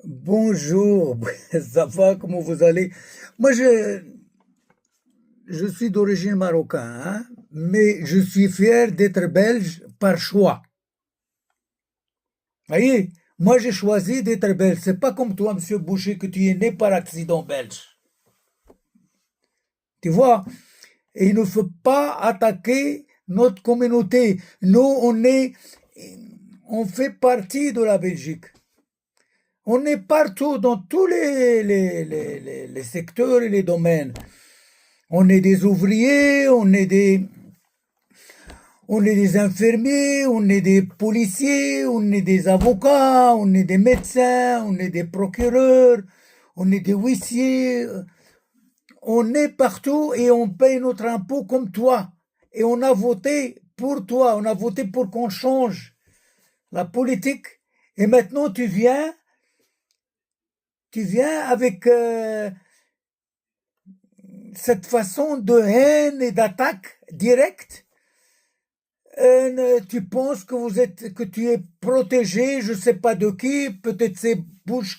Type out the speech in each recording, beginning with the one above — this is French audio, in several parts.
Bonjour, ça va, comment vous allez? Moi, je suis d'origine marocaine, hein, mais je suis fier d'être belge par choix. Vous voyez, moi, j'ai choisi d'être belge. C'est pas comme toi, Monsieur Boucher, que tu es né par accident belge. Tu vois? Et il ne faut pas attaquer notre communauté. Nous, on fait partie de la Belgique. On est partout dans tous les secteurs et les domaines. On est des ouvriers, on est des infirmiers, on est des policiers, on est des avocats, on est des médecins, on est des procureurs, on est des huissiers. On est partout et on paye notre impôt comme toi. Et on a voté pour toi, on a voté pour qu'on change la politique. Et maintenant tu viens avec cette façon de haine et d'attaque directe. Tu penses que tu es protégé, je ne sais pas de qui, peut-être c'est Bush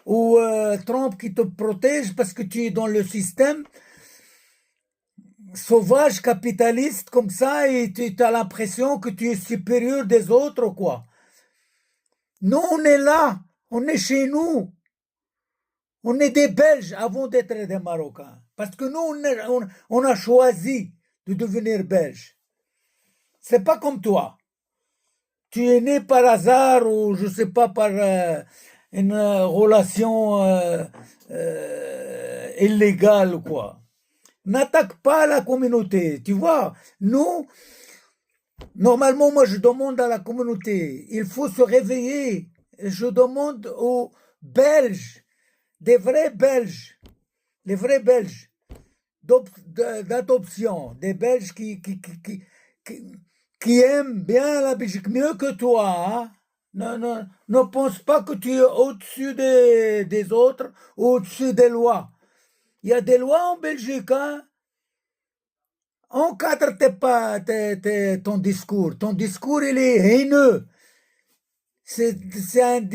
ou Trump qui te protège parce que tu es dans le système sauvage capitaliste comme ça et tu as l'impression que tu es supérieur des autres, quoi. Nous, on est là, on est chez nous, on est des Belges avant d'être des Marocains. Parce que nous, on a choisi de devenir Belges. C'est pas comme toi. Tu es né par hasard ou je sais pas par une relation illégale ou quoi. N'attaque pas la communauté. Tu vois, nous, normalement, moi, je demande à la communauté, il faut se réveiller. Je demande aux Belges, des vrais Belges, les vrais Belges d'adoption, des Belges qui, qui aiment bien la Belgique mieux que toi. Hein. Ne pense pas que tu es au-dessus des autres, au-dessus des lois. Il y a des lois en Belgique. Hein. Encadre ton discours. Ton discours, il est haineux. C'est un,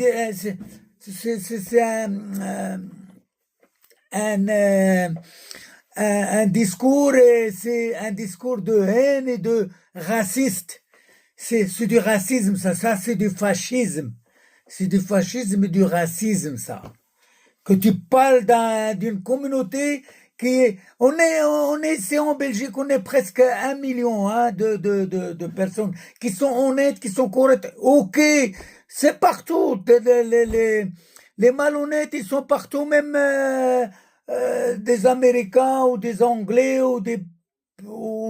euh, un discours, c'est un discours de haine et de raciste. C'est du racisme, ça c'est du fascisme. C'est du fascisme et du racisme, ça. Que tu parles d'une communauté on est ici en Belgique, on est presque 1 million hein, de personnes qui sont honnêtes, qui sont correctes. Ok, c'est partout. Les malhonnêtes, ils sont partout, même des Américains ou des Anglais ou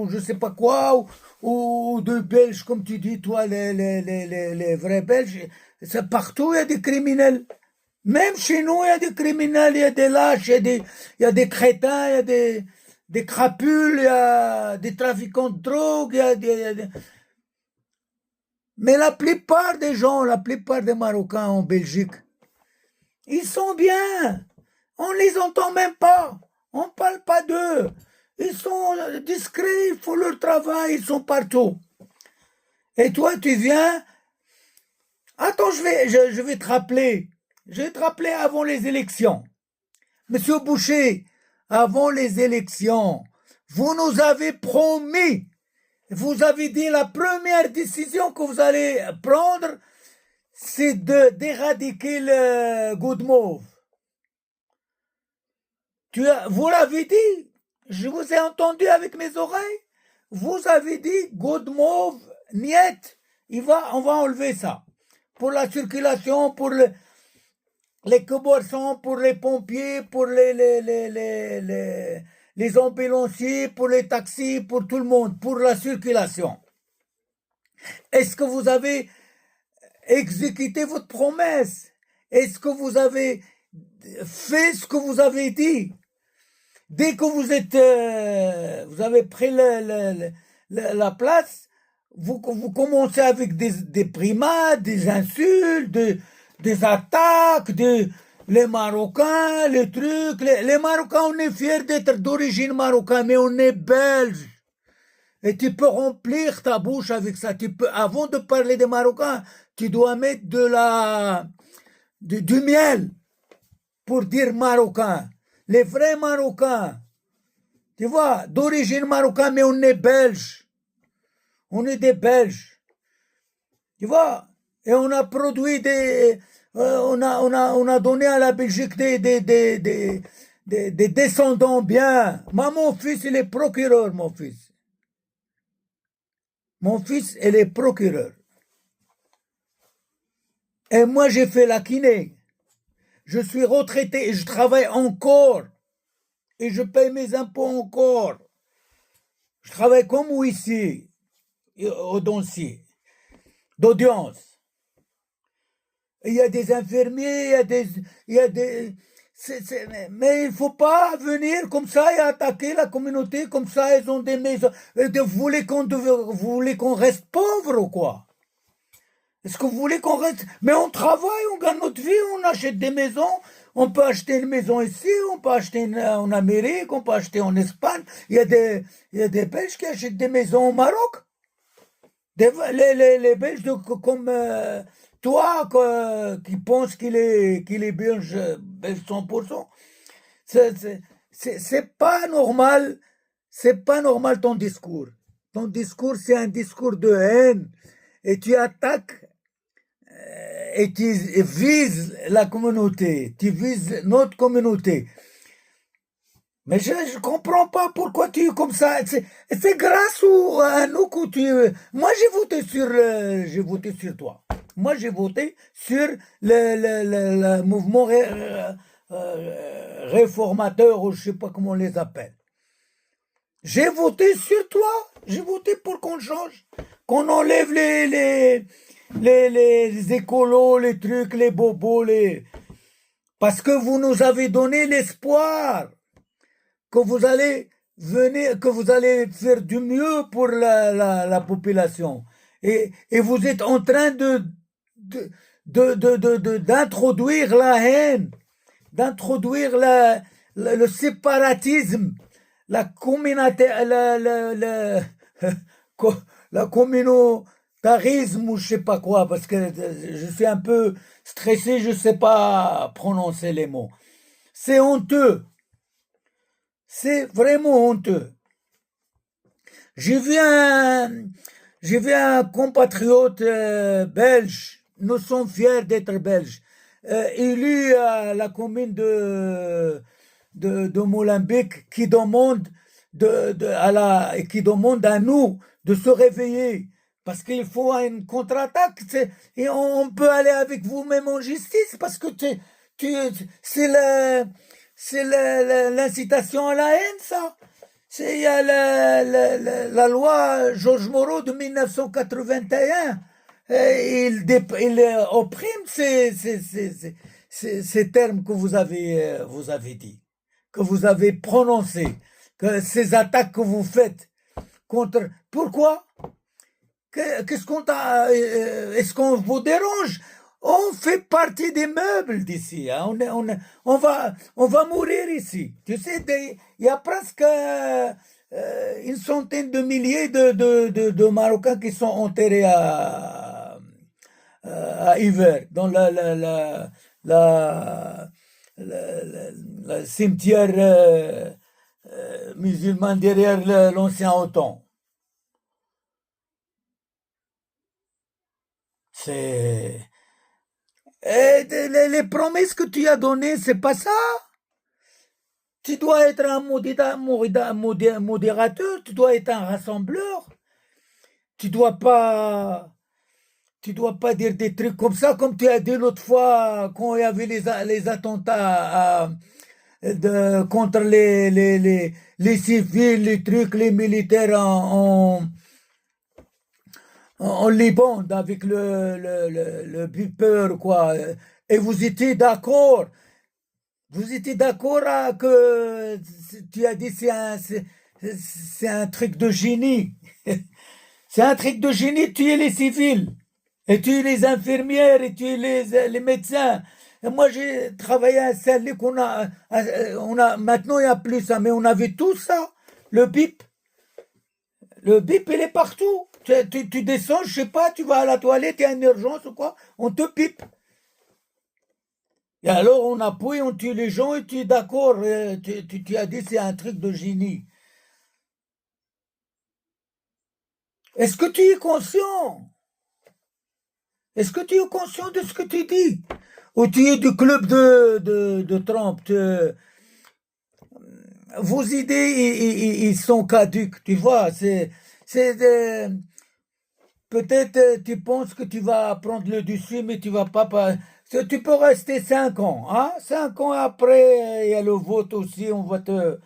je sais pas quoi, ou de Belges, comme tu dis, toi, les vrais Belges. C'est partout, il y a des criminels. Même chez nous, il y a des criminels, il y a des lâches, il y a des crétins, il y a des crapules, il y a des trafiquants de drogue, mais la plupart des gens, la plupart des Marocains en Belgique, ils sont bien. On les entend même pas. On parle pas d'eux. Ils sont discrets, ils font leur travail, ils sont partout. Et toi, tu viens. Attends, je vais te rappeler. Je vais te rappeler avant les élections. Monsieur Boucher, avant les élections, vous nous avez promis, vous avez dit la première décision que vous allez prendre, c'est d'éradiquer le good move. Vous l'avez dit, je vous ai entendu avec mes oreilles, vous avez dit good move, niet, on va enlever ça. Pour la circulation, pour les commerçants, pour les pompiers, pour les ambulanciers, pour les taxis, pour tout le monde, pour la circulation. Est-ce que vous avez exécuté votre promesse? Est-ce que vous avez fait ce que vous avez dit? Dès que vous avez pris la place, vous commencez avec des brimades, des insultes, des attaques, les Marocains, les trucs. Les Marocains, on est fiers d'être d'origine marocaine, mais on est belge. Et tu peux remplir ta bouche avec ça. Avant de parler des Marocains, tu dois mettre du miel. pour dire Marocain. Les vrais Marocains. Tu vois, d'origine marocaine, mais on est belge. On est des Belges. Tu vois, et on a produit des... on a donné à la Belgique des descendants bien. Moi, mon fils, il est procureur, mon fils. Mon fils, il est procureur. Et moi, j'ai fait la kiné. Je suis retraité et je travaille encore. Et je paye mes impôts encore. Je travaille comme huissier, au dossier, d'audience. Il y a des infirmiers, il y a des mais il ne faut pas venir comme ça et attaquer la communauté comme ça. Ils ont des maisons. Vous voulez qu'on reste pauvre ou quoi? Est-ce que vous voulez qu'on reste? Mais on travaille, on gagne notre vie, on achète des maisons. On peut acheter une maison ici, on peut acheter en Amérique, on peut acheter en Espagne. Il y a des Belges qui achètent des maisons au Maroc. Les Belges comme toi qui pensent qu'il est belge 100%. C'est pas normal. C'est pas normal ton discours. Ton discours, c'est un discours de haine. Et tu attaques et tu vises la communauté. Tu vises notre communauté. Mais je ne comprends pas pourquoi tu es comme ça. C'est grâce à nous que tu... Moi, j'ai voté sur toi. Moi, j'ai voté sur le mouvement réformateur, ou je ne sais pas comment on les appelle. J'ai voté sur toi. J'ai voté pour qu'on change. Qu'on enlève les écolos, les trucs, les bobos, parce que vous nous avez donné l'espoir que vous allez venir, que vous allez faire du mieux pour la population. Et vous êtes en train d'introduire la haine, d'introduire le séparatisme, la communauté, la communautarisme ou je sais pas quoi, parce que je suis un peu stressé, je sais pas prononcer les mots. C'est honteux. C'est vraiment honteux. J'ai vu un compatriote belge, nous sommes fiers d'être belges, élu à la commune de Molenbeek, qui demande qui demande à nous de se réveiller parce qu'il faut une contre-attaque et on peut aller avec vous même en justice parce que c'est l'incitation à la haine, ça. Il y a la loi Georges Moreau de 1981. Il opprime ces termes que vous avez dit, que vous avez prononcés, que ces attaques que vous faites contre. Pourquoi? Est-ce qu'on vous dérange? On fait partie des meubles d'ici. Hein. On va mourir ici. Tu sais, il y a presque une centaine de milliers de Marocains qui sont enterrés à Hiver, dans le cimetière musulman derrière l'ancien Othon. C'est... Et les promesses que tu as données, c'est pas ça. Tu dois être un modérateur, tu dois être un rassembleur. Tu dois pas dire des trucs comme ça, comme tu as dit l'autre fois quand il y avait les attentats contre les civils, les trucs, les militaires en Liban avec le beeper, quoi. Et vous étiez d'accord. Vous étiez d'accord que tu as dit c'est un truc de génie. C'est un truc de génie, tuer les civils. Et tuer les infirmières, et tuer les médecins. Et moi, j'ai travaillé à Saint-Luc, maintenant il n'y a plus ça, mais on avait tout ça. Le bip. Le bip, il est partout. Tu descends, je sais pas, tu vas à la toilette, il y a une urgence ou quoi, on te pipe. Et alors on appuie, on tue les gens et tu es d'accord, tu as dit c'est un truc de génie. Est-ce que tu es conscient? Est-ce que tu es conscient de ce que tu dis? Ou tu es du club de Trump? Vos idées, ils sont caduques, tu vois. C'est, peut-être tu penses que tu vas prendre le dessus, mais tu vas pas. Tu peux rester 5 ans, hein? 5 ans après, il y a le vote aussi, on va te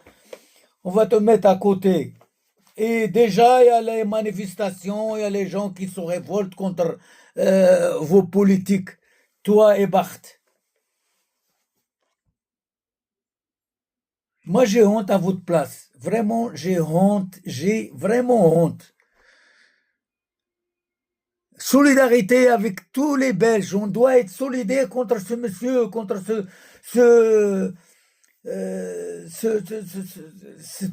mettre à côté. Et déjà, il y a les manifestations, il y a les gens qui se révoltent contre vos politiques, toi et Barth. Moi, j'ai honte à votre place. Vraiment, j'ai honte. J'ai vraiment honte. Solidarité avec tous les Belges. On doit être solidaire contre ce monsieur, contre ce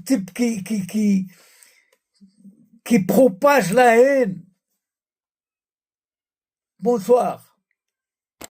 type qui propage la haine. Bonsoir.